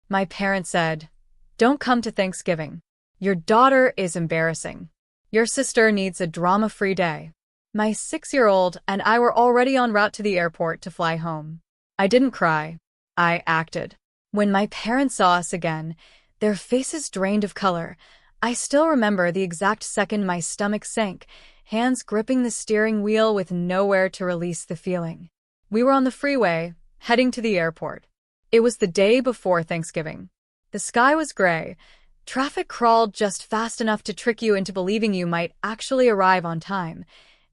My parents said, "Don't come to Thanksgiving. Your daughter is embarrassing. Your sister needs a drama-free day." My 6-year-old and I were already en route to the airport to fly home. I didn't cry. I acted. When my parents saw us again, their faces drained of color. I still remember the exact second my stomach sank, hands gripping the steering wheel with nowhere to release the feeling. We were on the freeway, heading to the airport. It was the day before Thanksgiving. The sky was gray. Traffic crawled just fast enough to trick you into believing you might actually arrive on time.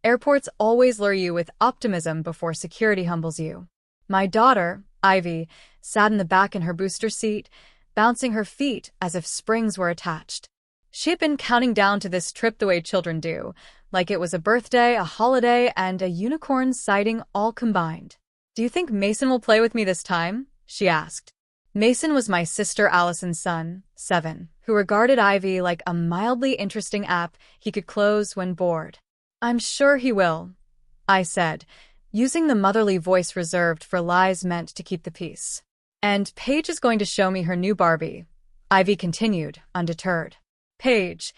Airports always lure you with optimism before security humbles you. My daughter, Ivy, sat in the back in her booster seat, bouncing her feet as if springs were attached. She had been counting down to this trip the way children do, like it was a birthday, a holiday, and a unicorn sighting all combined. "Do you think Mason will play with me this time?" she asked. Mason was my sister Allison's son, 7, who regarded Ivy like a mildly interesting app he could close when bored. "I'm sure he will," I said, using the motherly voice reserved for lies meant to keep the peace. "And Paige is going to show me her new Barbie," Ivy continued, undeterred. Paige,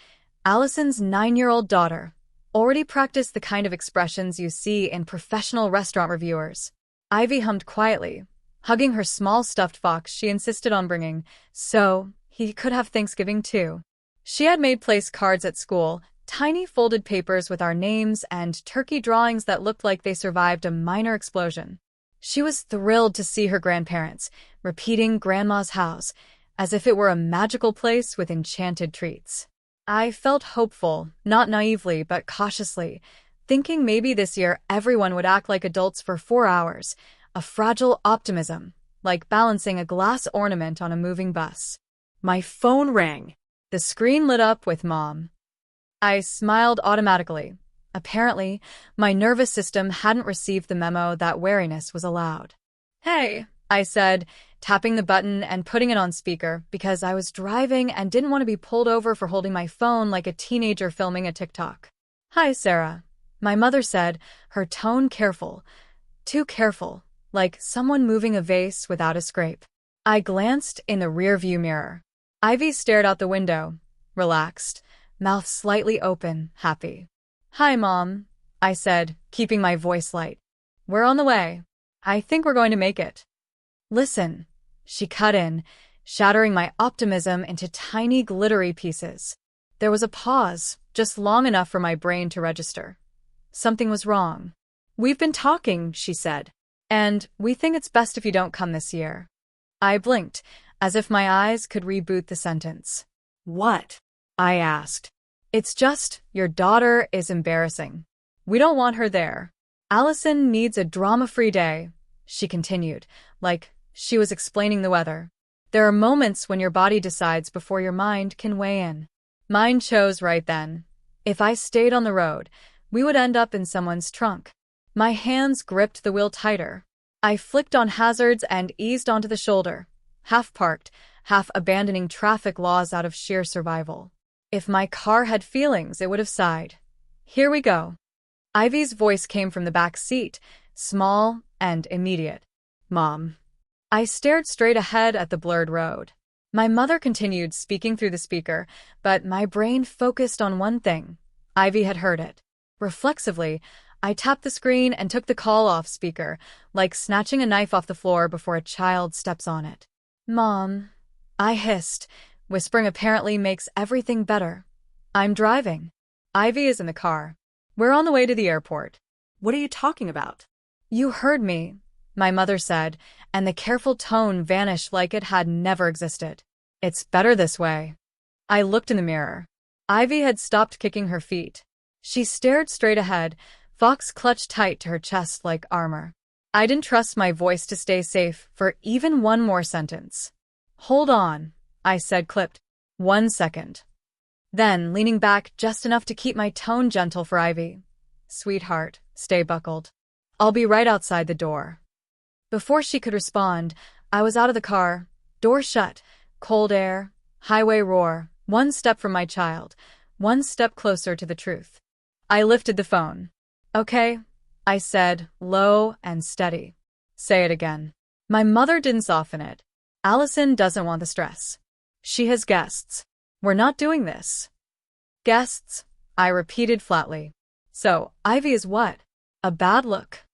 Allison's 9-year-old daughter, already practiced the kind of expressions you see in professional restaurant reviewers. Ivy hummed quietly, hugging her small stuffed fox she insisted on bringing, so he could have Thanksgiving too. She had made place cards at school, tiny folded papers with our names and turkey drawings that looked like they survived a minor explosion. She was thrilled to see her grandparents, repeating Grandma's house, as if it were a magical place with enchanted treats. I felt hopeful, not naively but cautiously, thinking maybe this year everyone would act like adults for 4 hours, a fragile optimism, like balancing a glass ornament on a moving bus. My phone rang. The screen lit up with Mom. I smiled automatically. Apparently, my nervous system hadn't received the memo that wariness was allowed. "Hey," I said, tapping the button and putting it on speaker because I was driving and didn't want to be pulled over for holding my phone like a teenager filming a TikTok. "Hi, Sarah," my mother said, her tone careful. Too careful, like someone moving a vase without a scrape. I glanced in the rearview mirror. Ivy stared out the window, relaxed, mouth slightly open, happy. "Hi, Mom," I said, keeping my voice light. "We're on the way. I think we're going to make it." "Listen," she cut in, shattering my optimism into tiny glittery pieces. There was a pause, just long enough for my brain to register. Something was wrong. "We've been talking," she said, "and we think it's best if you don't come this year." I blinked, as if my eyes could reboot the sentence. "What?" I asked. "It's just, your daughter is embarrassing. We don't want her there. Allison needs a drama-free day," she continued, like she was explaining the weather. "There are moments when your body decides before your mind can weigh in." Mine chose right then. If I stayed on the road, we would end up in someone's trunk. My hands gripped the wheel tighter. I flicked on hazards and eased onto the shoulder, half parked, half abandoning traffic laws out of sheer survival. If my car had feelings, it would have sighed. "Here we go." Ivy's voice came from the back seat, small and immediate. "Mom." I stared straight ahead at the blurred road. My mother continued speaking through the speaker, but my brain focused on one thing. Ivy had heard it. Reflexively, I tapped the screen and took the call off speaker, like snatching a knife off the floor before a child steps on it. "Mom," I hissed. Whispering apparently makes everything better. "I'm driving. Ivy is in the car. We're on the way to the airport." "What are you talking about?" "You heard me," my mother said, and the careful tone vanished like it had never existed. "It's better this way." I looked in the mirror. Ivy had stopped kicking her feet. She stared straight ahead, Fox clutched tight to her chest like armor. I didn't trust my voice to stay safe for even one more sentence. "Hold on," I said, clipped. "1 second. Then, leaning back just enough to keep my tone gentle for Ivy. "Sweetheart, stay buckled. I'll be right outside the door." Before she could respond, I was out of the car, door shut, cold air, highway roar, one step from my child, one step closer to the truth. I lifted the phone. "Okay," I said, low and steady. "Say it again." My mother didn't soften it. Allison doesn't want the stress. She has guests. We're not doing this. Guests, I repeated flatly. So, Ivy is what? A bad look.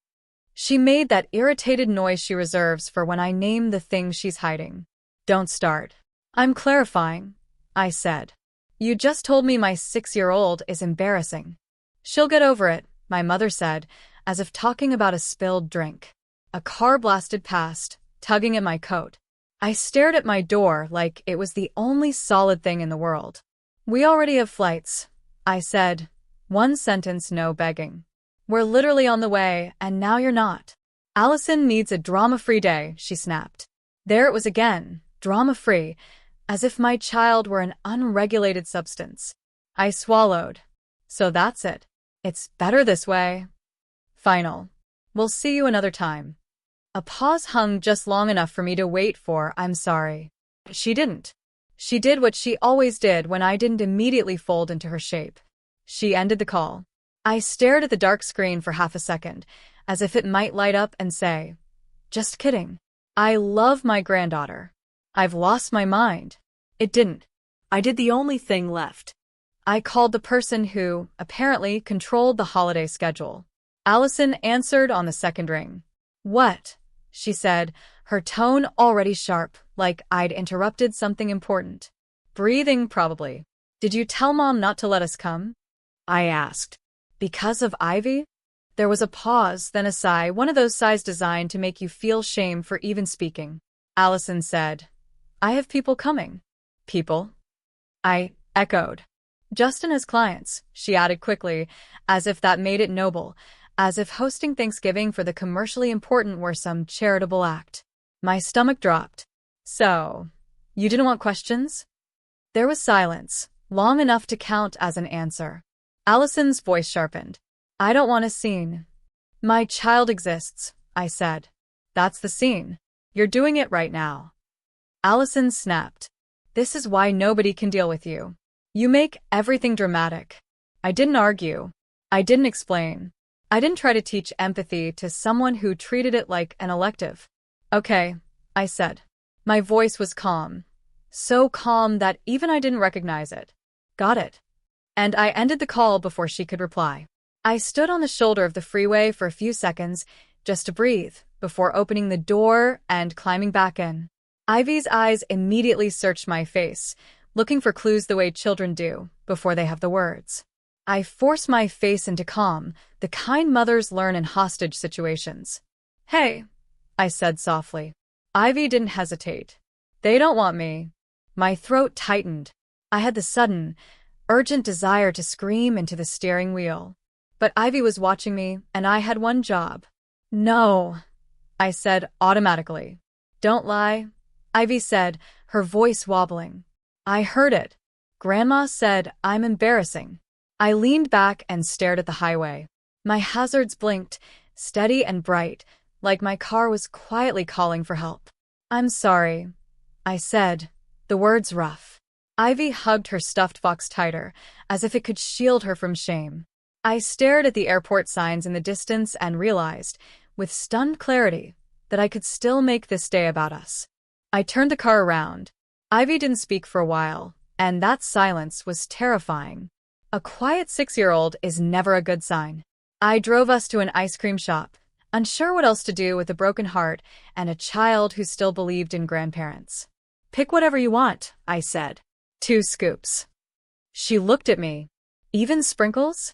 She made that irritated noise she reserves for when I name the thing she's hiding. Don't start. I'm clarifying, I said. You just told me my 6-year-old is embarrassing. She'll get over it, my mother said, as if talking about a spilled drink. A car blasted past, tugging at my coat. I stared at my door like it was the only solid thing in the world. We already have flights, I said. One sentence, no begging. We're literally on the way, and now you're not. Allison needs a drama-free day, she snapped. There it was again, drama-free, as if my child were an unregulated substance. I swallowed. So that's it. It's better this way. Final. We'll see you another time. A pause hung just long enough for me to wait for, I'm sorry. She didn't. She did what she always did when I didn't immediately fold into her shape. She ended the call. I stared at the dark screen for half a second, as if it might light up and say, just kidding. I love my granddaughter. I've lost my mind. It didn't. I did the only thing left. I called the person who, apparently, controlled the holiday schedule. Allison answered on the second ring. What? She said, her tone already sharp, like I'd interrupted something important. Breathing, probably. Did you tell Mom not to let us come? I asked. Because of Ivy? There was a pause, then a sigh, one of those sighs designed to make you feel shame for even speaking. Allison said, I have people coming. People? I echoed. Justin has clients, she added quickly, as if that made it noble, as if hosting Thanksgiving for the commercially important were some charitable act. My stomach dropped. So, you didn't want questions? There was silence, long enough to count as an answer. Allison's voice sharpened. I don't want a scene. My child exists, I said. That's the scene. You're doing it right now. Allison snapped. This is why nobody can deal with you. You make everything dramatic. I didn't argue. I didn't explain. I didn't try to teach empathy to someone who treated it like an elective. Okay, I said. My voice was calm. So calm that even I didn't recognize it. Got it. And I ended the call before she could reply. I stood on the shoulder of the freeway for a few seconds, just to breathe, before opening the door and climbing back in. Ivy's eyes immediately searched my face, looking for clues the way children do, before they have the words. I forced my face into calm, the kind mothers learn in hostage situations. Hey, I said softly. Ivy didn't hesitate. They don't want me. My throat tightened. I had the sudden, urgent desire to scream into the steering wheel. But Ivy was watching me, and I had one job. No, I said automatically. Don't lie, Ivy said, her voice wobbling. I heard it. Grandma said I'm embarrassing. I leaned back and stared at the highway. My hazards blinked, steady and bright, like my car was quietly calling for help. I'm sorry, I said, the words rough. Ivy hugged her stuffed fox tighter, as if it could shield her from shame. I stared at the airport signs in the distance and realized, with stunned clarity, that I could still make this day about us. I turned the car around. Ivy didn't speak for a while, and that silence was terrifying. A quiet 6-year-old is never a good sign. I drove us to an ice cream shop, unsure what else to do with a broken heart and a child who still believed in grandparents. Pick whatever you want, I said. 2 scoops. She looked at me. Even sprinkles?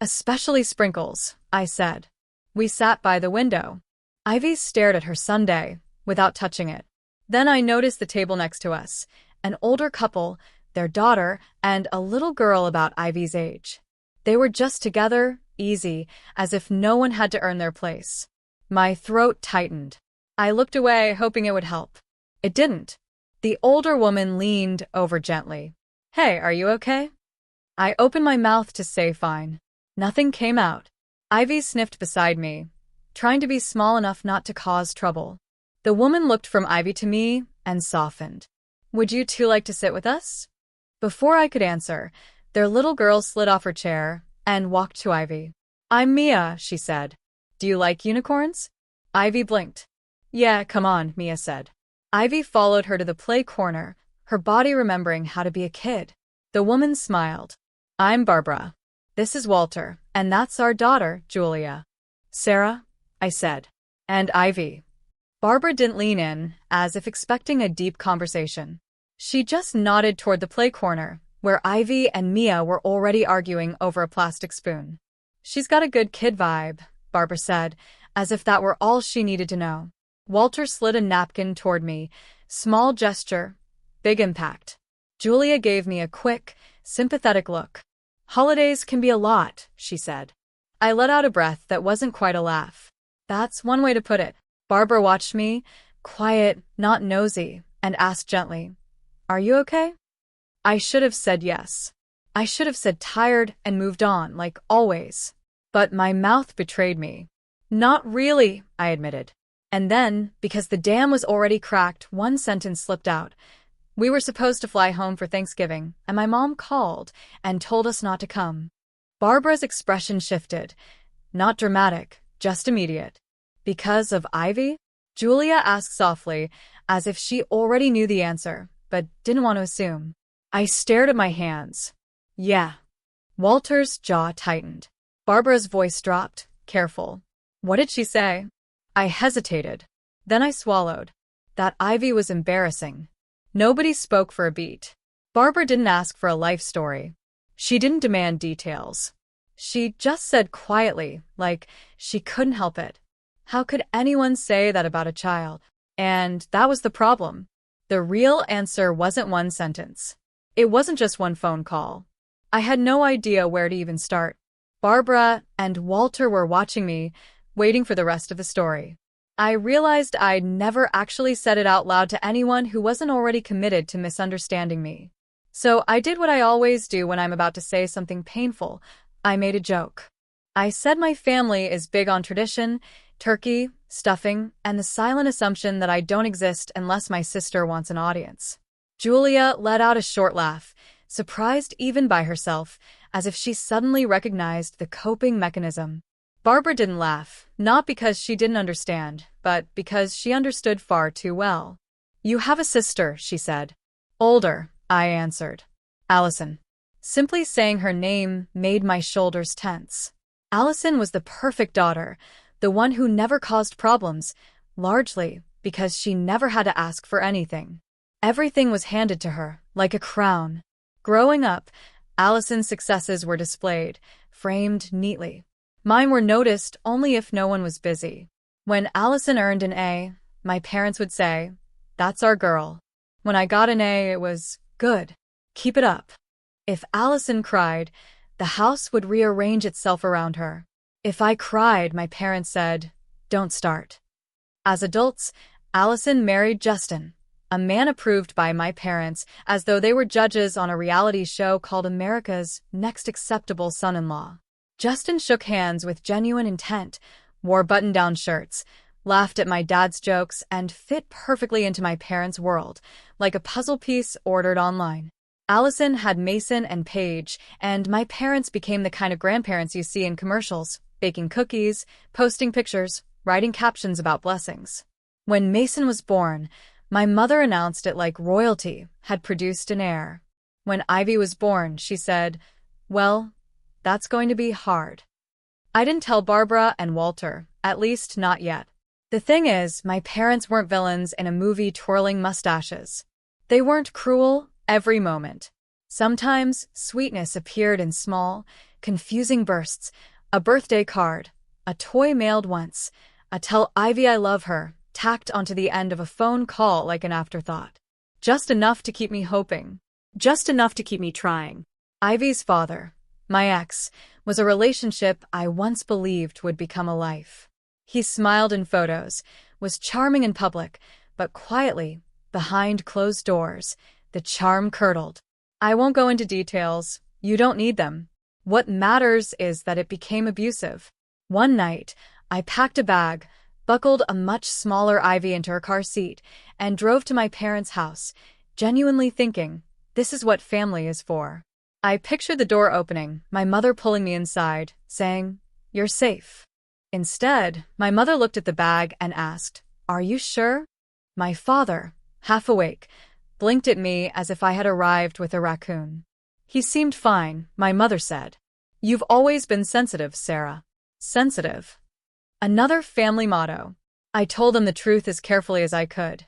Especially sprinkles, I said. We sat by the window. Ivy stared at her sundae, without touching it. Then I noticed the table next to us, an older couple, their daughter, and a little girl about Ivy's age. They were just together, easy, as if no one had to earn their place. My throat tightened. I looked away, hoping it would help. It didn't. The older woman leaned over gently. Hey, are you okay? I opened my mouth to say fine. Nothing came out. Ivy sniffed beside me, trying to be small enough not to cause trouble. The woman looked from Ivy to me and softened. Would you two like to sit with us? Before I could answer, their little girl slid off her chair and walked to Ivy. I'm Mia, she said. Do you like unicorns? Ivy blinked. Yeah, come on, Mia said. Ivy followed her to the play corner, her body remembering how to be a kid. The woman smiled. I'm Barbara. This is Walter, and that's our daughter, Julia. Sarah, I said. And Ivy. Barbara didn't lean in, as if expecting a deep conversation. She just nodded toward the play corner, where Ivy and Mia were already arguing over a plastic spoon. She's got a good kid vibe, Barbara said, as if that were all she needed to know. Walter slid a napkin toward me. Small gesture, big impact. Julia gave me a quick, sympathetic look. Holidays can be a lot, she said. I let out a breath that wasn't quite a laugh. That's one way to put it. Barbara watched me, quiet, not nosy, and asked gently, Are you okay? I should have said yes. I should have said tired and moved on, like always. But my mouth betrayed me. Not really, I admitted. And then, because the dam was already cracked, one sentence slipped out. We were supposed to fly home for Thanksgiving, and my mom called and told us not to come. Barbara's expression shifted. Not dramatic, just immediate. Because of Ivy? Julia asked softly, as if she already knew the answer, but didn't want to assume. I stared at my hands. Yeah. Walter's jaw tightened. Barbara's voice dropped, careful. What did she say? I hesitated. Then I swallowed. That Ivy was embarrassing. Nobody spoke for a beat. Barbara didn't ask for a life story. She didn't demand details. She just said quietly, like she couldn't help it. How could anyone say that about a child? And that was the problem. The real answer wasn't one sentence. It wasn't just one phone call. I had no idea where to even start. Barbara and Walter were watching me, waiting for the rest of the story. I realized I'd never actually said it out loud to anyone who wasn't already committed to misunderstanding me. So I did what I always do when I'm about to say something painful. I made a joke. I said my family is big on tradition, turkey, stuffing, and the silent assumption that I don't exist unless my sister wants an audience. Julia let out a short laugh, surprised even by herself, as if she suddenly recognized the coping mechanism. Barbara didn't laugh, not because she didn't understand, but because she understood far too well. You have a sister, she said. Older, I answered. Allison. Simply saying her name made my shoulders tense. Allison was the perfect daughter, the one who never caused problems, largely because she never had to ask for anything. Everything was handed to her, like a crown. Growing up, Allison's successes were displayed, framed neatly. Mine were noticed only if no one was busy. When Allison earned an A, my parents would say, That's our girl. When I got an A, it was, Good. Keep it up. If Allison cried, the house would rearrange itself around her. If I cried, my parents said, Don't start. As adults, Allison married Justin, a man approved by my parents as though they were judges on a reality show called America's Next Acceptable Son-in-Law. Justin shook hands with genuine intent, wore button-down shirts, laughed at my dad's jokes, and fit perfectly into my parents' world, like a puzzle piece ordered online. Allison had Mason and Paige, and my parents became the kind of grandparents you see in commercials, baking cookies, posting pictures, writing captions about blessings. When Mason was born, my mother announced it like royalty had produced an heir. When Ivy was born, she said, Well, that's going to be hard. I didn't tell Barbara and Walter, at least not yet. The thing is, my parents weren't villains in a movie twirling mustaches. They weren't cruel every moment. Sometimes, sweetness appeared in small, confusing bursts. A birthday card, a toy mailed once, a tell Ivy I love her, tacked onto the end of a phone call like an afterthought. Just enough to keep me hoping. Just enough to keep me trying. Ivy's father, my ex, was a relationship I once believed would become a life. He smiled in photos, was charming in public, but quietly, behind closed doors, the charm curdled. I won't go into details, you don't need them. What matters is that it became abusive. One night, I packed a bag, buckled a much smaller Ivy into her car seat, and drove to my parents' house, genuinely thinking, this is what family is for. I pictured the door opening, my mother pulling me inside, saying, You're safe. Instead, my mother looked at the bag and asked, Are you sure? My father, half awake, blinked at me as if I had arrived with a raccoon. He seemed fine, my mother said. You've always been sensitive, Sarah. Sensitive. Another family motto. I told him the truth as carefully as I could.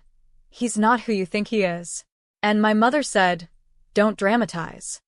He's not who you think he is. And my mother said, don't dramatize.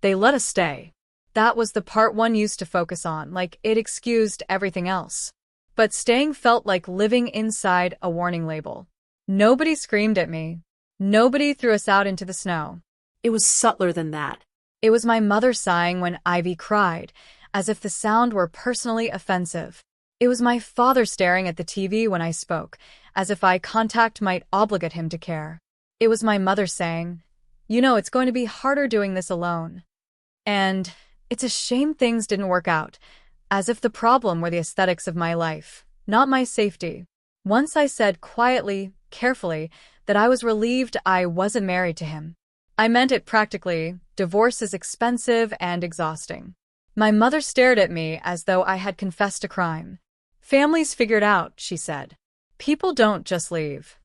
They let us stay. That was the part one used to focus on, like it excused everything else. But staying felt like living inside a warning label. Nobody screamed at me. Nobody threw us out into the snow. It was subtler than that. It was my mother sighing when Ivy cried, as if the sound were personally offensive. It was my father staring at the TV when I spoke, as if eye contact might obligate him to care. It was my mother saying, you know, it's going to be harder doing this alone. And it's a shame things didn't work out, as if the problem were the aesthetics of my life, not my safety. Once I said quietly, carefully, that I was relieved I wasn't married to him. I meant it practically. Divorce is expensive and exhausting. My mother stared at me as though I had confessed a crime. Families figured out, she said. People don't just leave.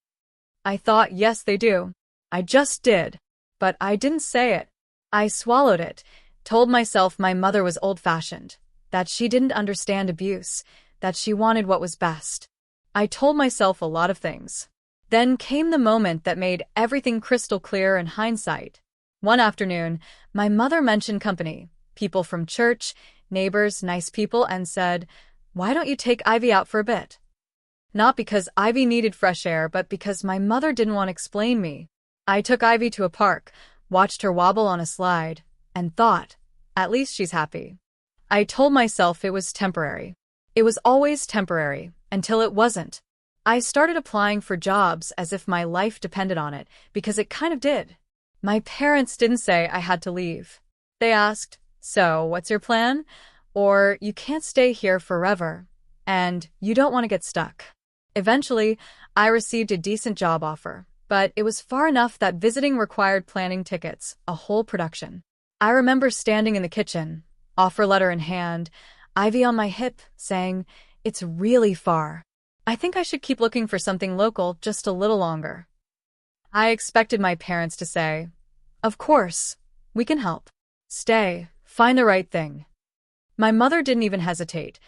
I thought, yes, they do. I just did. But I didn't say it. I swallowed it, told myself my mother was old-fashioned, that she didn't understand abuse, that she wanted what was best. I told myself a lot of things. Then came the moment that made everything crystal clear in hindsight. One afternoon, my mother mentioned company, people from church, neighbors, nice people, and said, why don't you take Ivy out for a bit? Not because Ivy needed fresh air, but because my mother didn't want to explain me. I took Ivy to a park, watched her wobble on a slide, and thought, at least she's happy. I told myself it was temporary. It was always temporary, until it wasn't. I started applying for jobs as if my life depended on it, because it kind of did. My parents didn't say I had to leave. They asked, so what's your plan? Or you can't stay here forever, and you don't want to get stuck. Eventually, I received a decent job offer, but it was far enough that visiting required planning tickets, a whole production. I remember standing in the kitchen, offer letter in hand, Ivy on my hip, saying, it's really far. I think I should keep looking for something local just a little longer. I expected my parents to say, of course, we can help. Stay, find the right thing. My mother didn't even hesitate.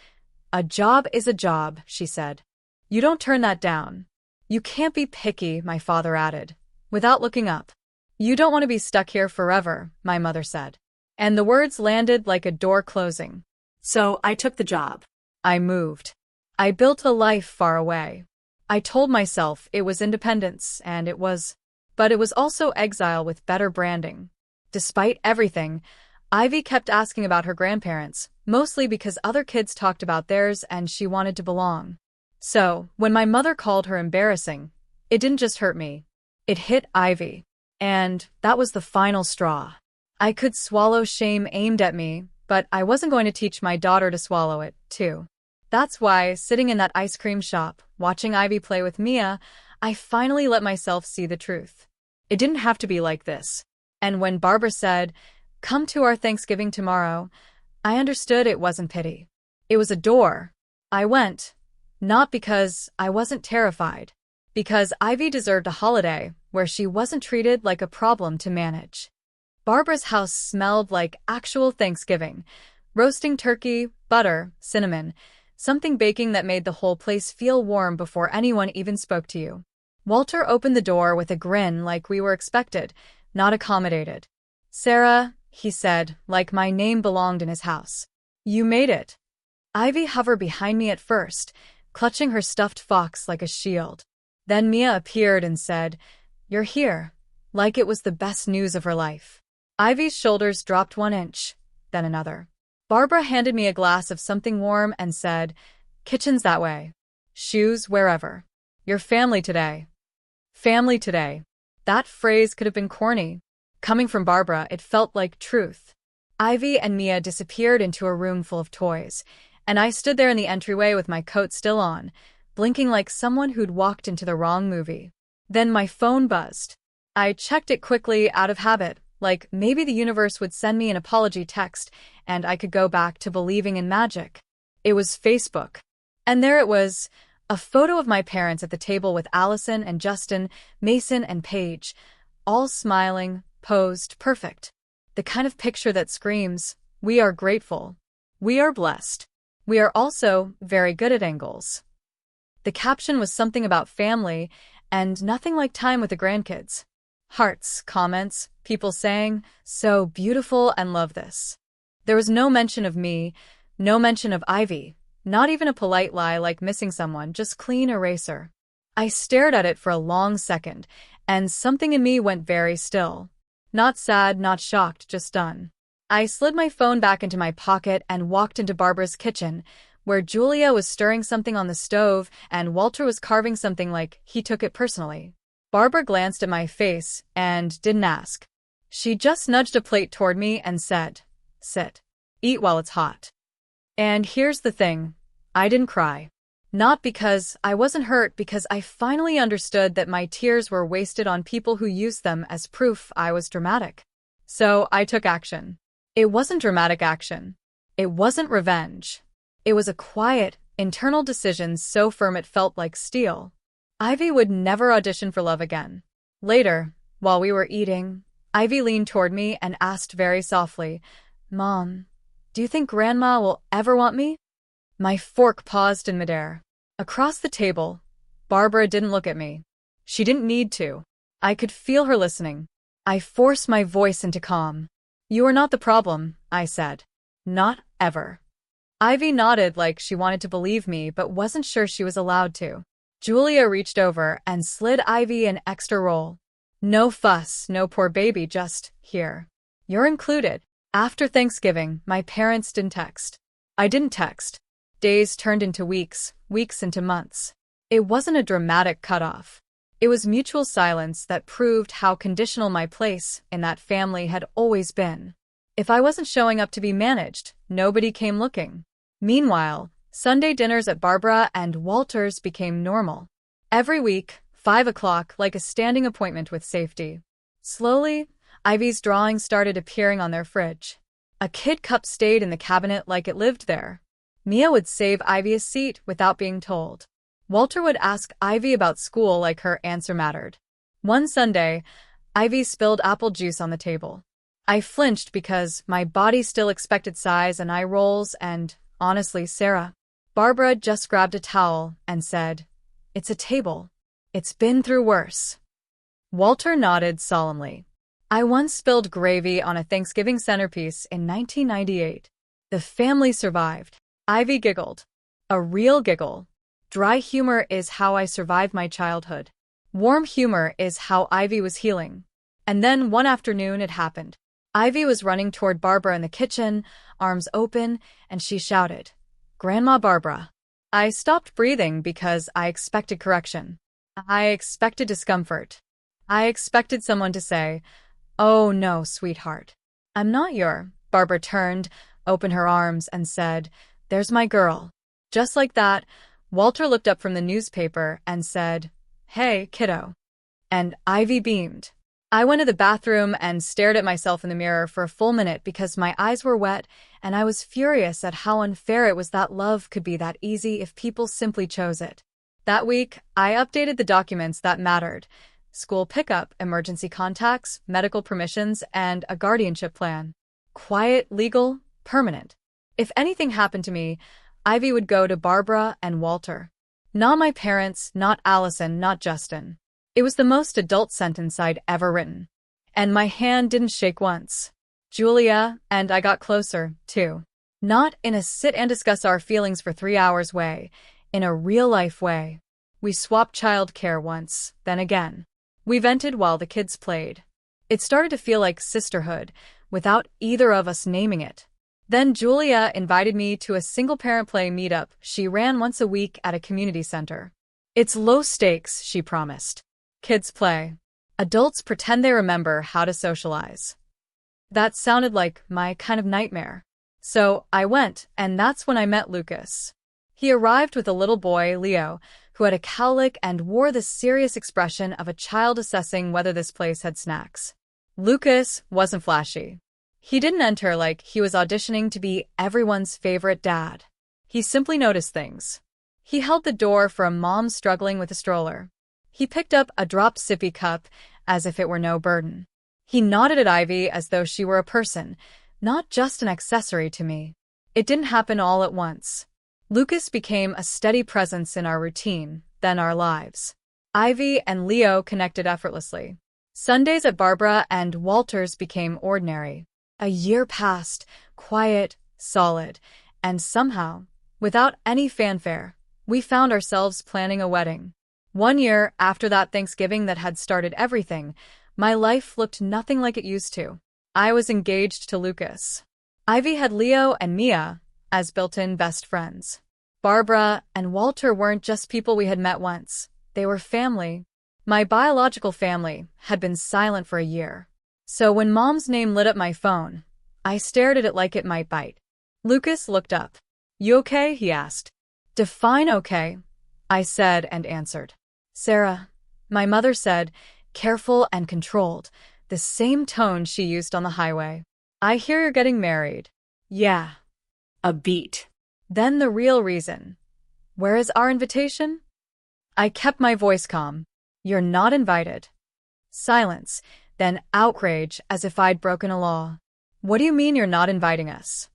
A job is a job, she said. You don't turn that down. You can't be picky, my father added, without looking up. You don't want to be stuck here forever, my mother said. And the words landed like a door closing. So I took the job. I moved. I built a life far away. I told myself it was independence, and it was. But it was also exile with better branding. Despite everything, Ivy kept asking about her grandparents, mostly because other kids talked about theirs and she wanted to belong. So, when my mother called her embarrassing, it didn't just hurt me. It hit Ivy. And that was the final straw. I could swallow shame aimed at me, but I wasn't going to teach my daughter to swallow it, too. That's why, sitting in that ice cream shop, watching Ivy play with Mia, I finally let myself see the truth. It didn't have to be like this. And when Barbara said, come to our Thanksgiving tomorrow, I understood it wasn't pity. It was a door. I went. Not because I wasn't terrified. Because Ivy deserved a holiday where she wasn't treated like a problem to manage. Barbara's house smelled like actual Thanksgiving. Roasting turkey, butter, cinnamon, something baking that made the whole place feel warm before anyone even spoke to you. Walter opened the door with a grin like we were expected, not accommodated. Sarah, he said, like my name belonged in his house. You made it. Ivy hovered behind me at first, clutching her stuffed fox like a shield. Then Mia appeared and said, you're here, like it was the best news of her life. Ivy's shoulders dropped 1 inch, then another. Barbara handed me a glass of something warm and said, kitchen's that way. Shoes wherever. Your family today. Family today. That phrase could have been corny. Coming from Barbara, it felt like truth. Ivy and Mia disappeared into a room full of toys, and I stood there in the entryway with my coat still on, blinking like someone who'd walked into the wrong movie. Then my phone buzzed. I checked it quickly out of habit, like maybe the universe would send me an apology text and I could go back to believing in magic. It was Facebook. And there it was, A photo of my parents at the table with Allison and Justin, Mason and Paige, all smiling, posed, perfect. The kind of picture that screams, we are grateful. We are blessed. We are also very good at angles. The caption was something about family and nothing like time with the grandkids. Hearts, comments, people saying, so beautiful and love this. There was no mention of me, no mention of Ivy, not even a polite lie like missing someone, just clean eraser. I stared at it for a long second, and something in me went very still. Not sad, not shocked, just stunned. I slid my phone back into my pocket and walked into Barbara's kitchen, where Julia was stirring something on the stove and Walter was carving something like he took it personally. Barbara glanced at my face and didn't ask. She just nudged a plate toward me and said, sit. Eat while it's hot. And here's the thing. I didn't cry. Not because I wasn't hurt, because I finally understood that my tears were wasted on people who used them as proof I was dramatic. So I took action. It wasn't dramatic action. It wasn't revenge. It was a quiet, internal decision so firm it felt like steel. Ivy would never audition for Love again. Later, while we were eating, Ivy leaned toward me and asked very softly, Mom, do you think Grandma will ever want me? My fork paused in midair. Across the table, Barbara didn't look at me. She didn't need to. I could feel her listening. I forced my voice into calm. You are not the problem, I said. Not ever. Ivy nodded like she wanted to believe me but wasn't sure she was allowed to. Julia reached over and slid Ivy an extra roll. No fuss, no poor baby, just here. You're included. After Thanksgiving, my parents didn't text. I didn't text. Days turned into weeks, weeks into months. It wasn't a dramatic cutoff. It was mutual silence that proved how conditional my place in that family had always been. If I wasn't showing up to be managed, nobody came looking. Meanwhile, Sunday dinners at Barbara and Walter's became normal. Every week, 5 o'clock, like a standing appointment with safety. Slowly, Ivy's drawings started appearing on their fridge. A kid cup stayed in the cabinet like it lived there. Mia would save Ivy a seat without being told. Walter would ask Ivy about school like her answer mattered. One Sunday, Ivy spilled apple juice on the table. I flinched because my body still expected sighs and eye rolls and, honestly, Sarah. Barbara just grabbed a towel and said, It's a table. It's been through worse. Walter nodded solemnly. I once spilled gravy on a Thanksgiving centerpiece in 1998. The family survived. Ivy giggled. A real giggle. Dry humor is how I survived my childhood. Warm humor is how Ivy was healing. And then one afternoon it happened. Ivy was running toward Barbara in the kitchen, arms open, and she shouted, Grandma Barbara. I stopped breathing because I expected correction. I expected discomfort. I expected someone to say, Oh no, sweetheart. I'm not your. Barbara turned, opened her arms, and said, There's my girl. Just like that, Walter looked up from the newspaper and said, Hey, kiddo. And Ivy beamed. I went to the bathroom and stared at myself in the mirror for a full minute because my eyes were wet and I was furious at how unfair it was that love could be that easy if people simply chose it. That week, I updated the documents that mattered: school pickup, emergency contacts, medical permissions, and a guardianship plan. Quiet, legal, permanent. If anything happened to me, Ivy would go to Barbara and Walter. Not my parents, not Allison, not Justin. It was the most adult sentence I'd ever written. And my hand didn't shake once. Julia and I got closer, too. Not in a sit and discuss our feelings for 3 hours way, in a real-life way. We swapped childcare once, then again. We vented while the kids played. It started to feel like sisterhood, without either of us naming it. Then Julia invited me to a single-parent play meetup she ran once a week at a community center. It's low stakes, she promised. Kids play. Adults pretend they remember how to socialize. That sounded like my kind of nightmare. So I went, and that's when I met Lucas. He arrived with a little boy, Leo, who had a cowlick and wore the serious expression of a child assessing whether this place had snacks. Lucas wasn't flashy. He didn't enter like he was auditioning to be everyone's favorite dad. He simply noticed things. He held the door for a mom struggling with a stroller. He picked up a dropped sippy cup as if it were no burden. He nodded at Ivy as though she were a person, not just an accessory to me. It didn't happen all at once. Lucas became a steady presence in our routine, then our lives. Ivy and Leo connected effortlessly. Sundays at Barbara and Walter's became ordinary. A year passed, quiet, solid, and somehow, without any fanfare, we found ourselves planning a wedding. 1 year after that Thanksgiving that had started everything, my life looked nothing like it used to. I was engaged to Lucas. Ivy had Leo and Mia as built-in best friends. Barbara and Walter weren't just people we had met once. They were family. My biological family had been silent for a year. So when Mom's name lit up my phone, I stared at it like it might bite. Lucas looked up. "You okay?" he asked. "Define okay," I said and answered. "Sarah," my mother said, careful and controlled, the same tone she used on the highway. "I hear you're getting married." "Yeah." A beat. Then the real reason. "Where is our invitation?" I kept my voice calm. "You're not invited." Silence, then outrage as if I'd broken a law. "What do you mean you're not inviting us?"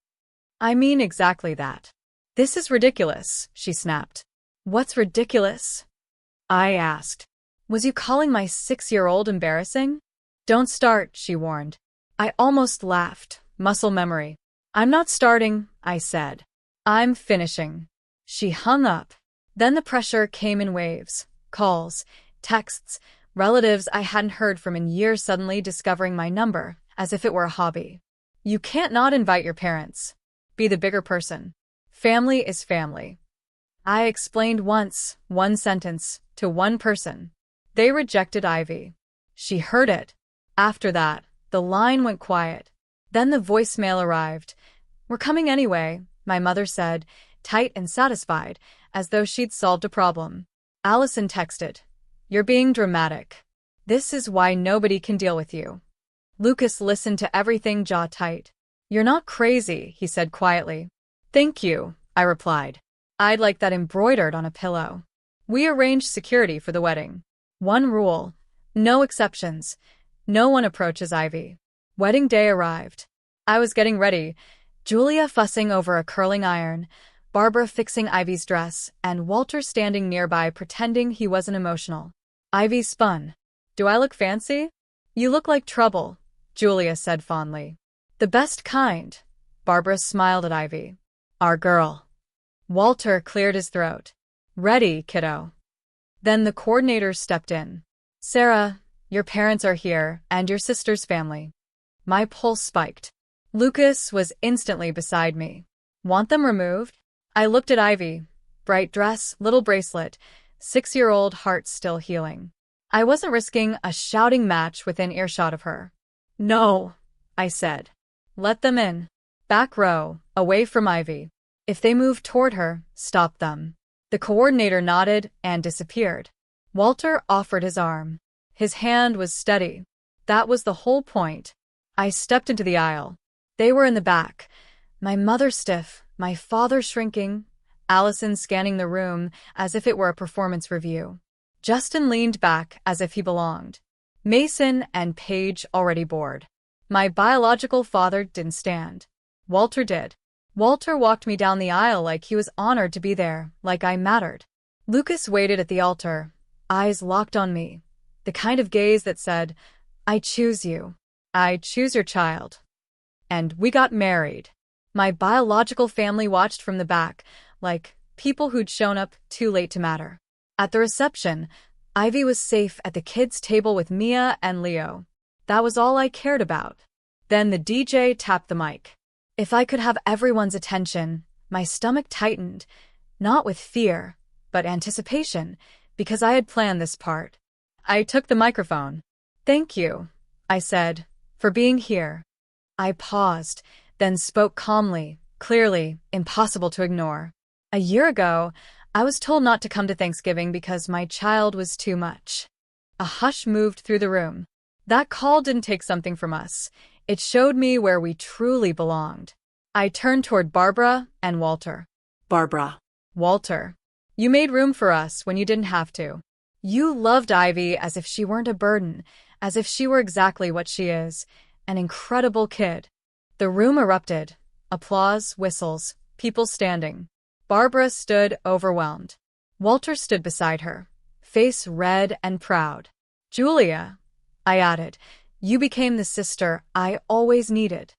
"I mean exactly that." "This is ridiculous," she snapped. "What's ridiculous?" I asked. "Was you calling my 6-year-old embarrassing?" "Don't start," she warned. I almost laughed. Muscle memory. "I'm not starting," I said. "I'm finishing." She hung up. Then the pressure came in waves. Calls, texts, relatives I hadn't heard from in years suddenly discovering my number, as if it were a hobby. "You can't not invite your parents. Be the bigger person. Family is family." I explained once, one sentence, to one person. They rejected Ivy. She heard it. After that, the line went quiet. Then the voicemail arrived. "We're coming anyway," my mother said, tight and satisfied, as though she'd solved a problem. Allison texted, "You're being dramatic. This is why nobody can deal with you." Lucas listened to everything jaw tight. "You're not crazy," he said quietly. "Thank you," I replied. "I'd like that embroidered on a pillow." We arranged security for the wedding. One rule: no exceptions. No one approaches Ivy. Wedding day arrived. I was getting ready, Julia fussing over a curling iron, Barbara fixing Ivy's dress, and Walter standing nearby pretending he wasn't emotional. Ivy spun. "Do I look fancy?" "You look like trouble," Julia said fondly. "The best kind." Barbara smiled at Ivy. "Our girl." Walter cleared his throat. "Ready, kiddo." Then the coordinator stepped in. "Sarah, your parents are here, and your sister's family." My pulse spiked. Lucas was instantly beside me. "Want them removed?" I looked at Ivy. Bright dress, little bracelet, 6-year-old heart still healing. I wasn't risking a shouting match within earshot of her. "No," I said. "Let them in. Back row, away from Ivy. If they move toward her, stop them." The coordinator nodded and disappeared. Walter offered his arm. His hand was steady. That was the whole point. I stepped into the aisle. They were in the back. My mother stiff, my father shrinking, Allison scanning the room as if it were a performance review. Justin leaned back as if he belonged. Mason and Paige already bored. My biological father didn't stand. Walter did. Walter walked me down the aisle like he was honored to be there, like I mattered. Lucas waited at the altar, eyes locked on me. The kind of gaze that said, "I choose you. I choose your child." And we got married. My biological family watched from the back, like people who'd shown up too late to matter. At the reception, Ivy was safe at the kids' table with Mia and Leo. That was all I cared about. Then the DJ tapped the mic. If I could have everyone's attention, my stomach tightened, not with fear, but anticipation, because I had planned this part. I took the microphone. "Thank you," I said, "for being here." I paused, then spoke calmly, clearly, impossible to ignore. A year ago, I was told not to come to Thanksgiving because my child was too much. A hush moved through the room. That call didn't take something from us. It showed me where we truly belonged. I turned toward Barbara and Walter. Barbara. Walter. You made room for us when you didn't have to. You loved Ivy as if she weren't a burden, as if she were exactly what she is, an incredible kid. The room erupted. Applause, whistles, people standing. Barbara stood overwhelmed. Walter stood beside her, face red and proud. Julia, I added, you became the sister I always needed.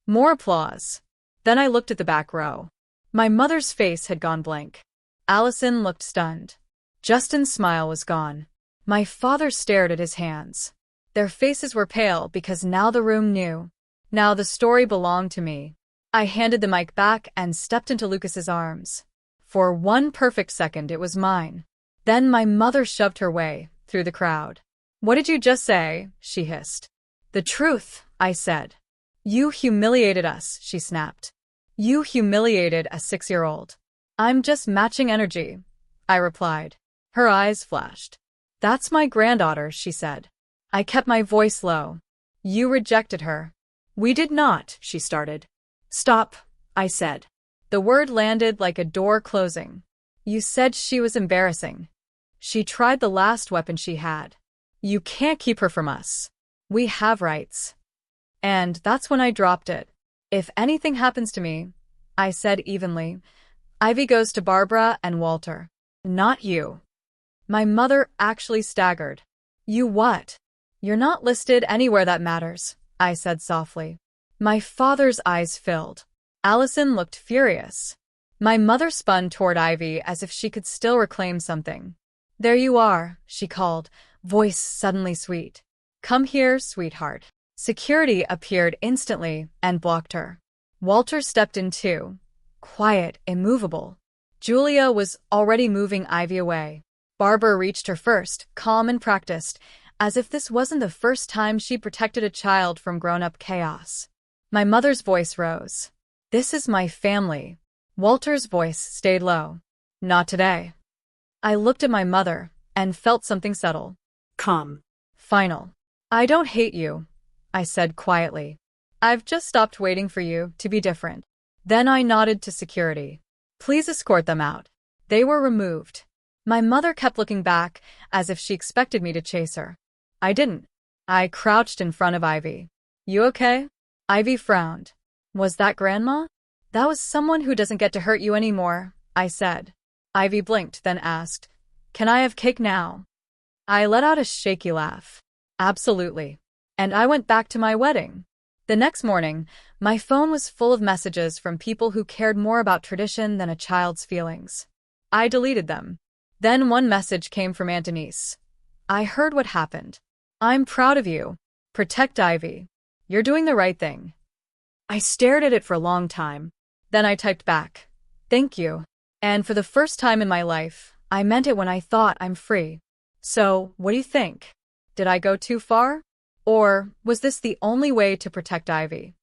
More applause. Then I looked at the back row. My mother's face had gone blank. Allison looked stunned. Justin's smile was gone. My father stared at his hands. Their faces were pale because now the room knew. Now the story belonged to me. I handed the mic back and stepped into Lucas's arms. For one perfect second it was mine. Then my mother shoved her way through the crowd. What did you just say? She hissed. The truth, I said. You humiliated us, she snapped. You humiliated a 6-year-old. I'm just matching energy, I replied. Her eyes flashed. That's my granddaughter, she said. I kept my voice low. You rejected her. We did not, she started. Stop, I said. The word landed like a door closing. You said she was embarrassing. She tried the last weapon she had. You can't keep her from us. We have rights. And that's when I dropped it. If anything happens to me, I said evenly, Ivy goes to Barbara and Walter. Not you. My mother actually staggered. You what? You're not listed anywhere that matters, I said softly. My father's eyes filled. Allison looked furious. My mother spun toward Ivy as if she could still reclaim something. There you are, she called, voice suddenly sweet. Come here, sweetheart. Security appeared instantly and blocked her. Walter stepped in too, quiet, immovable. Julia was already moving Ivy away. Barbara reached her first, calm and practiced, as if this wasn't the first time she protected a child from grown-up chaos. My mother's voice rose. This is my family. Walter's voice stayed low. Not today. I looked at my mother and felt something settle. Calm. Final. I don't hate you, I said quietly. I've just stopped waiting for you to be different. Then I nodded to security. Please escort them out. They were removed. My mother kept looking back as if she expected me to chase her. I didn't. I crouched in front of Ivy. You okay? Ivy frowned. Was that Grandma? That was someone who doesn't get to hurt you anymore, I said. Ivy blinked, then asked, Can I have cake now? I let out a shaky laugh. Absolutely. And I went back to my wedding. The next morning, my phone was full of messages from people who cared more about tradition than a child's feelings. I deleted them. Then one message came from Aunt Denise. I heard what happened. I'm proud of you. Protect Ivy. You're doing the right thing. I stared at it for a long time. Then I typed back, Thank you. And for the first time in my life, I meant it when I thought I'm free. So, what do you think? Did I go too far? Or was this the only way to protect Ivy?